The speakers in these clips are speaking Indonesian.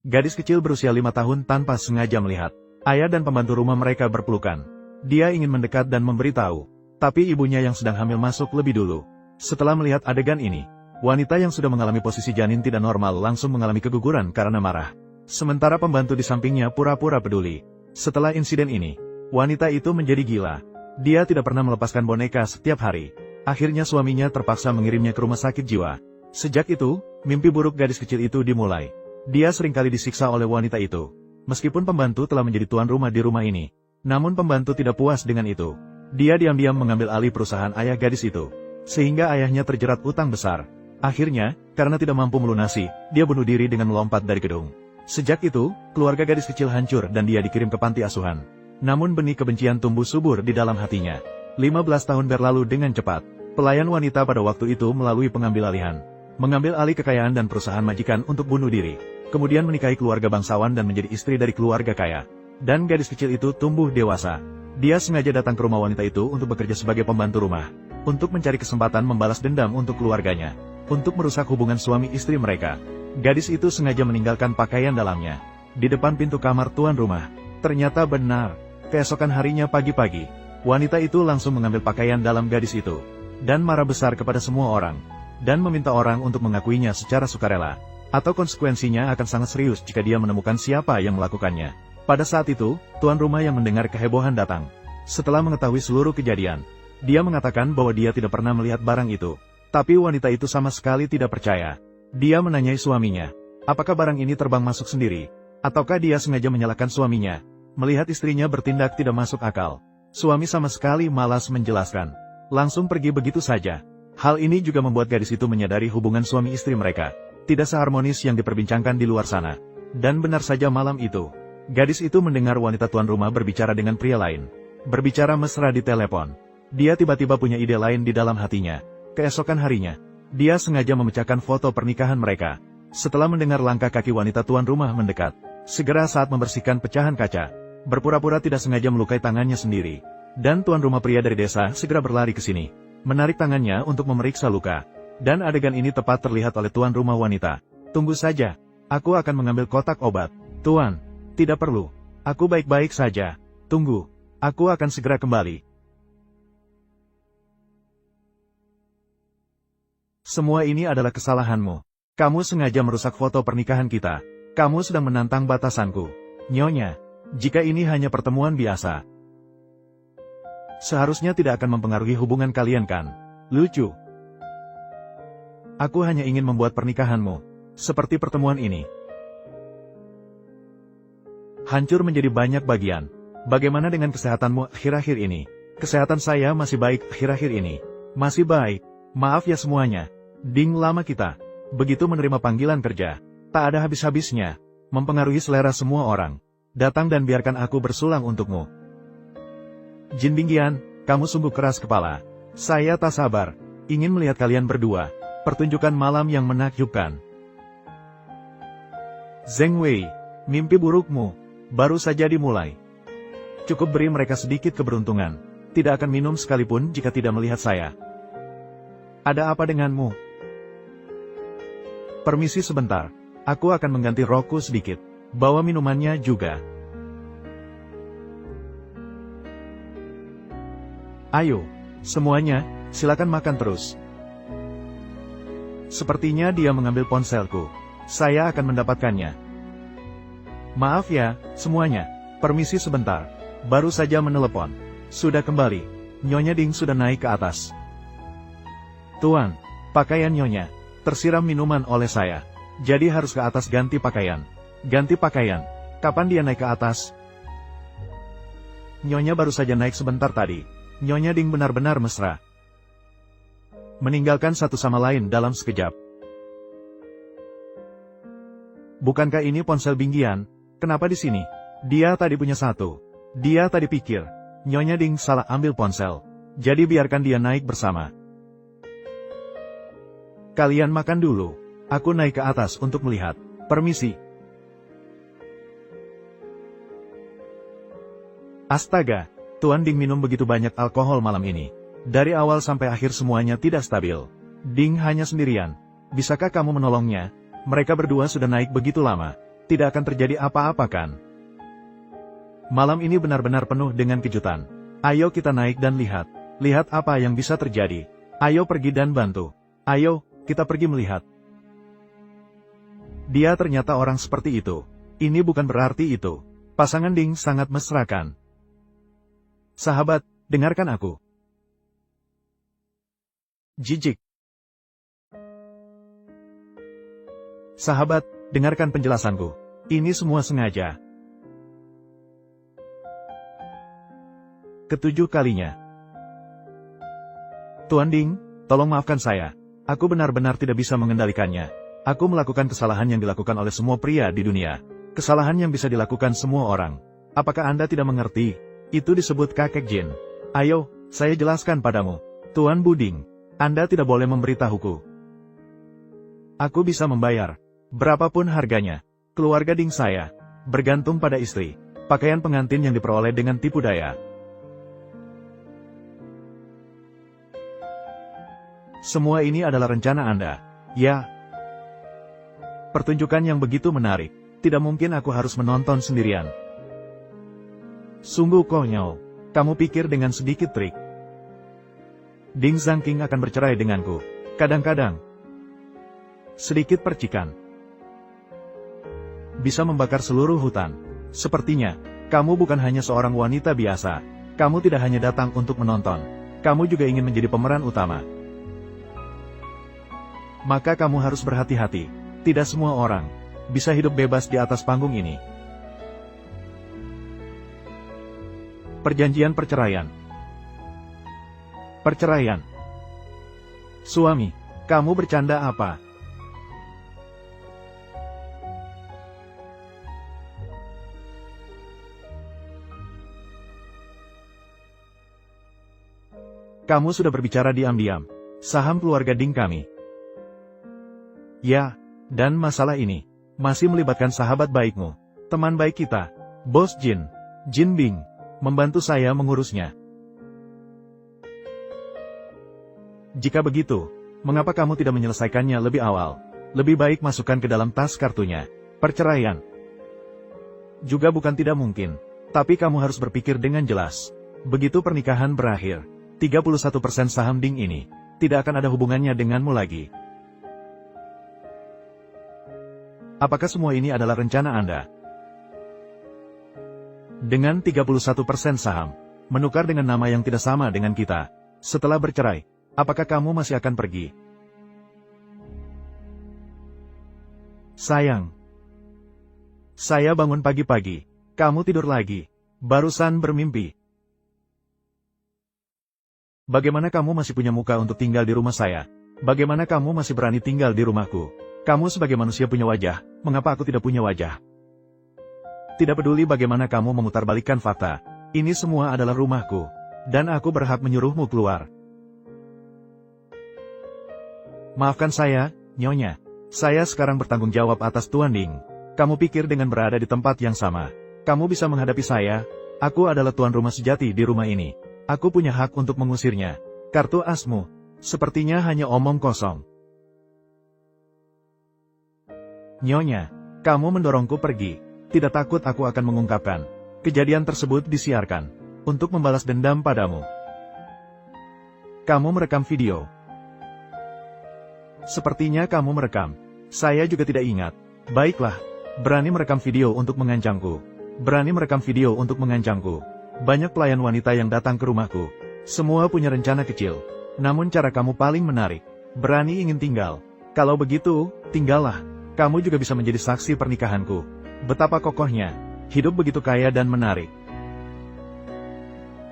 Gadis kecil berusia 5 tahun tanpa sengaja melihat ayah dan pembantu rumah mereka berpelukan. Dia ingin mendekat dan memberitahu, tapi ibunya yang sedang hamil masuk lebih dulu. Setelah melihat adegan ini, wanita yang sudah mengalami posisi janin tidak normal langsung mengalami keguguran karena marah. Sementara pembantu di sampingnya pura-pura peduli. Setelah insiden ini, wanita itu menjadi gila. Dia tidak pernah melepaskan boneka setiap hari. Akhirnya suaminya terpaksa mengirimnya ke rumah sakit jiwa. Sejak itu, mimpi buruk gadis kecil itu dimulai. Dia seringkali disiksa oleh wanita itu. Meskipun pembantu telah menjadi tuan rumah di rumah ini, namun pembantu tidak puas dengan itu. Dia diam-diam mengambil alih perusahaan ayah gadis itu, sehingga ayahnya terjerat utang besar. Akhirnya, karena tidak mampu melunasi, dia bunuh diri dengan melompat dari gedung. Sejak itu, keluarga gadis kecil hancur dan dia dikirim ke panti asuhan. Namun benih kebencian tumbuh subur di dalam hatinya. 15 tahun berlalu dengan cepat. Pelayan wanita pada waktu itu melalui pengambil alihan, mengambil alih kekayaan dan perusahaan majikan untuk bunuh diri. Kemudian menikahi keluarga bangsawan dan menjadi istri dari keluarga kaya. Dan gadis kecil itu tumbuh dewasa. Dia sengaja datang ke rumah wanita itu untuk bekerja sebagai pembantu rumah, untuk mencari kesempatan membalas dendam untuk keluarganya, untuk merusak hubungan suami istri meraka. Gadis itu sengaja meninggalkan pakaian dalamnya di depan pintu kamar tuan rumah. Ternyata benar, keesokan harinya pagi-pagi, wanita itu langsung mengambil pakaian dalam gadis itu, dan marah besar kepada semua orang, dan meminta orang untuk mengakuinya secara sukarela, atau konsekuensinya akan sangat serius jika dia menemukan siapa yang melakukannya. Pada saat itu, tuan rumah yang mendengar kehebohan datang. Setelah mengetahui seluruh kejadian, dia mengatakan bahwa dia tidak pernah melihat barang itu. Tapi wanita itu sama sekali tidak percaya. Dia menanyai suaminya, apakah barang ini terbang masuk sendiri, ataukah dia sengaja menyalahkan suaminya. Melihat istrinya bertindak tidak masuk akal, suami sama sekali malas menjelaskan. Langsung pergi begitu saja. Hal ini juga membuat gadis itu menyadari hubungan suami istri mereka tidak seharmonis yang diperbincangkan di luar sana. Dan benar saja malam itu, gadis itu mendengar wanita tuan rumah berbicara dengan pria lain. Berbicara mesra di telepon. Dia tiba-tiba punya ide lain di dalam hatinya. Keesokan harinya, dia sengaja memecahkan foto pernikahan mereka. Setelah mendengar langkah kaki wanita tuan rumah mendekat, segera saat membersihkan pecahan kaca, berpura-pura tidak sengaja melukai tangannya sendiri. Dan tuan rumah pria dari desa segera berlari ke sini, menarik tangannya untuk memeriksa luka. Dan adegan ini tepat terlihat oleh tuan rumah wanita. Tunggu saja, aku akan mengambil kotak obat. Tuan, tidak perlu. Aku baik-baik saja. Tunggu, aku akan segera kembali. Semua ini adalah kesalahanmu. Kamu sengaja merusak foto pernikahan kita. Kamu sedang menantang batasanku. Nyonya, jika ini hanya pertemuan biasa, seharusnya tidak akan mempengaruhi hubungan kalian kan? Lucu. Aku hanya ingin membuat pernikahanmu seperti pertemuan ini hancur menjadi banyak bagian. Bagaimana dengan kesehatanmu akhir-akhir ini? Kesehatan saya masih baik akhir-akhir ini. Masih baik. Maaf ya semuanya. Ding lama kita. Begitu menerima panggilan kerja, tak ada habis-habisnya. Mempengaruhi selera semua orang. Datang dan biarkan aku bersulang untukmu. Jin Bingqian, kamu sungguh keras kepala. Saya tak sabar. Ingin melihat kalian berdua. Pertunjukan malam yang menakjubkan. Zheng Wei, mimpi burukmu baru saja dimulai. Cukup beri mereka sedikit keberuntungan. Tidak akan minum sekalipun jika tidak melihat saya. Ada apa denganmu? Permisi sebentar. Aku akan mengganti rokku sedikit. Bawa minumannya juga. Ayo, semuanya, silakan makan terus. Sepertinya dia mengambil ponselku. Saya akan mendapatkannya. Maaf ya, semuanya. Permisi sebentar. Baru saja menelepon. Sudah kembali. Nyonya Ding sudah naik ke atas. Tuan, pakaian Nyonya tersiram minuman oleh saya. Jadi harus ke atas ganti pakaian. Ganti pakaian. Kapan dia naik ke atas? Nyonya baru saja naik sebentar tadi. Nyonya Ding benar-benar mesra. Meninggalkan satu sama lain dalam sekejap. Bukankah ini ponsel Bingqian? Kenapa di sini? Dia tadi punya satu. Dia tadi pikir Nyonya Ding salah ambil ponsel. Jadi biarkan dia naik bersama. Kalian makan dulu. Aku naik ke atas untuk melihat. Permisi. Astaga, Tuan Ding minum begitu banyak alkohol malam ini. Dari awal sampai akhir semuanya tidak stabil. Ding hanya sendirian. Bisakah kamu menolongnya? Mereka berdua sudah naik begitu lama. Tidak akan terjadi apa-apa kan? Malam ini benar-benar penuh dengan kejutan. Ayo kita naik dan lihat. Lihat apa yang bisa terjadi. Ayo pergi dan bantu. Ayo, kita pergi melihat. Dia ternyata orang seperti itu. Ini bukan berarti itu. Pasangan Ding sangat mesra kan? Sahabat, dengarkan aku. Jijik. Sahabat, dengarkan penjelasanku. Ini semua sengaja. Ketujuh kalinya. Tuan Ding, tolong maafkan saya. Aku benar-benar tidak bisa mengendalikannya. Aku melakukan kesalahan yang dilakukan oleh semua pria di dunia. Kesalahan yang bisa dilakukan semua orang. Apakah Anda tidak mengerti? Itu disebut kakek jin. Ayo, saya jelaskan padamu. Tuan Buding, Anda tidak boleh memberitahuku. Aku bisa membayar. Berapapun harganya. Keluarga Ding saya. Bergantung pada istri. Pakaian pengantin yang diperoleh dengan tipu daya. Semua ini adalah rencana Anda. Ya. Pertunjukan yang begitu menarik. Tidak mungkin aku harus menonton sendirian. Sungguh konyol. Kamu pikir dengan sedikit trik Ding Zhangqing akan bercerai denganku. Kadang-kadang. Sedikit percikan bisa membakar seluruh hutan. Sepertinya, kamu bukan hanya seorang wanita biasa. Kamu tidak hanya datang untuk menonton. Kamu juga ingin menjadi pemeran utama. Maka kamu harus berhati-hati. Tidak semua orang bisa hidup bebas di atas panggung ini. Perjanjian perceraian. Perceraian. Suami, kamu bercanda apa? Kamu sudah berbicara diam-diam. Saham keluarga Ding kami. Ya, dan masalah ini masih melibatkan sahabat baikmu, teman baik kita, Bos Jin, Jin Bing, membantu saya mengurusnya. Jika begitu, mengapa kamu tidak menyelesaikannya lebih awal? Lebih baik masukkan ke dalam tas kartunya. Perceraian juga bukan tidak mungkin, tapi kamu harus berpikir dengan jelas. Begitu pernikahan berakhir, 31% saham Ding ini tidak akan ada hubungannya denganmu lagi. Apakah semua ini adalah rencana Anda? Dengan 31% saham, menukar dengan nama yang tidak sama dengan kita. Setelah bercerai, apakah kamu masih akan pergi? Sayang. Saya bangun pagi-pagi. Kamu tidur lagi. Barusan bermimpi. Bagaimana kamu masih punya muka untuk tinggal di rumah saya? Bagaimana kamu masih berani tinggal di rumahku? Kamu sebagai manusia punya wajah, mengapa aku tidak punya wajah? Tidak peduli bagaimana kamu memutarbalikkan fakta, ini semua adalah rumahku, dan aku berhak menyuruhmu keluar. Maafkan saya, Nyonya. Saya sekarang bertanggung jawab atas Tuan Ding. Kamu pikir dengan berada di tempat yang sama, kamu bisa menghadapi saya? Aku adalah tuan rumah sejati di rumah ini. Aku punya hak untuk mengusirnya. Kartu asmu, sepertinya hanya omong kosong. Nyonya, kamu mendorongku pergi. Tidak takut aku akan mengungkapkan. Kejadian tersebut disiarkan untuk membalas dendam padamu. Kamu merekam video. Sepertinya kamu merekam. Saya juga tidak ingat. Baiklah, berani merekam video untuk mengancamku. Berani merekam video untuk mengancamku. Banyak pelayan wanita yang datang ke rumahku. Semua punya rencana kecil. Namun cara kamu paling menarik. Berani ingin tinggal. Kalau begitu, tinggallah. Kamu juga bisa menjadi saksi pernikahanku. Betapa kokohnya. Hidup begitu kaya dan menarik.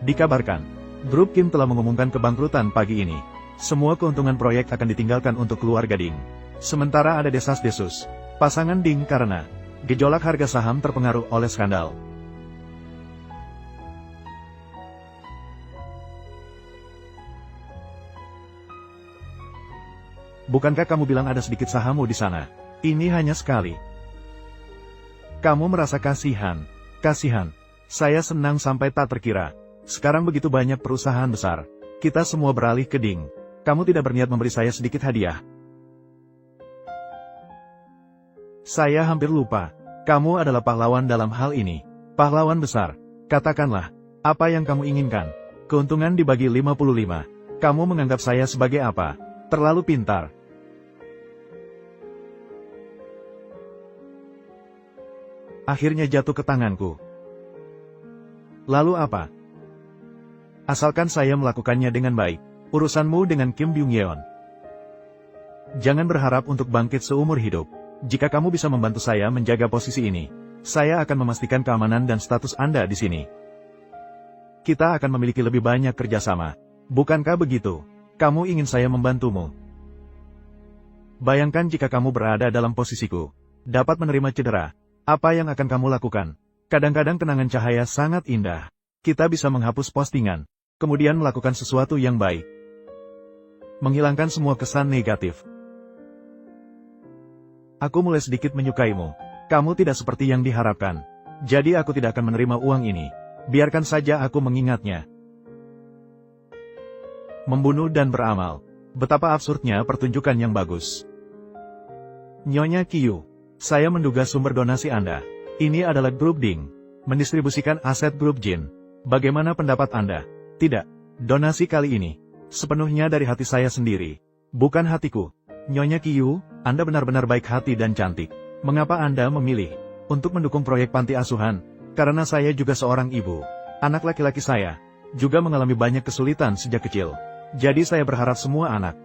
Dikabarkan, grup Kim telah mengumumkan kebangkrutan pagi ini. Semua keuntungan proyek akan ditinggalkan untuk keluarga Ding. Sementara ada desas-desus pasangan Ding karena gejolak harga saham terpengaruh oleh skandal. Bukankah kamu bilang ada sedikit sahammu di sana? Ini hanya sekali. Kamu merasa kasihan. Kasihan. Saya senang sampai tak terkira. Sekarang begitu banyak perusahaan besar. Kita semua beralih ke Ding. Kamu tidak berniat memberi saya sedikit hadiah? Saya hampir lupa. Kamu adalah pahlawan dalam hal ini. Pahlawan besar. Katakanlah, apa yang kamu inginkan. Keuntungan dibagi 55. Kamu menganggap saya sebagai apa? Terlalu pintar. Akhirnya jatuh ke tanganku. Lalu apa? Asalkan saya melakukannya dengan baik. Urusanmu dengan Kim Byung-yeon. Jangan berharap untuk bangkit seumur hidup. Jika kamu bisa membantu saya menjaga posisi ini, saya akan memastikan keamanan dan status Anda di sini. Kita akan memiliki lebih banyak kerjasama. Bukankah begitu? Kamu ingin saya membantumu. Bayangkan jika kamu berada dalam posisiku, dapat menerima cedera. Apa yang akan kamu lakukan? Kadang-kadang kenangan cahaya sangat indah. Kita bisa menghapus postingan, kemudian melakukan sesuatu yang baik. Menghilangkan semua kesan negatif. Aku mulai sedikit menyukaimu. Kamu tidak seperti yang diharapkan. Jadi aku tidak akan menerima uang ini. Biarkan saja aku mengingatnya. Membunuh dan beramal. Betapa absurdnya pertunjukan yang bagus. Nyonya Kyu. Saya menduga sumber donasi Anda. Ini adalah grup Ding. Mendistribusikan aset grup Jin. Bagaimana pendapat Anda? Tidak. Donasi kali ini sepenuhnya dari hati saya sendiri. Bukan hatiku. Nyonya Kyu, Anda benar-benar baik hati dan cantik. Mengapa Anda memilih untuk mendukung proyek panti asuhan? Karena saya juga seorang ibu. Anak laki-laki saya juga mengalami banyak kesulitan sejak kecil. Jadi saya berharap semua anak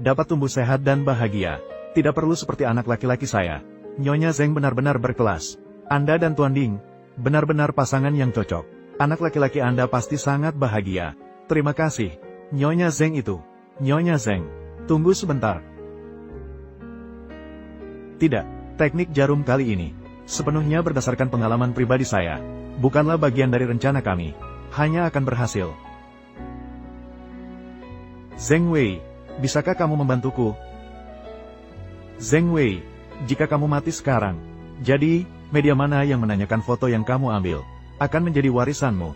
dapat tumbuh sehat dan bahagia. Tidak perlu seperti anak laki-laki saya. Nyonya Zeng benar-benar berkelas. Anda dan Tuan Ding benar-benar pasangan yang cocok. Anak laki-laki Anda pasti sangat bahagia. Terima kasih. Nyonya Zeng itu. Nyonya Zeng. Tunggu sebentar. Tidak. Teknik jarum kali ini sepenuhnya berdasarkan pengalaman pribadi saya. Bukanlah bagian dari rencana kami. Hanya akan berhasil. Zeng Wei, bisakah kamu membantuku? Zeng Wei, jika kamu mati sekarang, jadi, media mana yang menanyakan foto yang kamu ambil, akan menjadi warisanmu.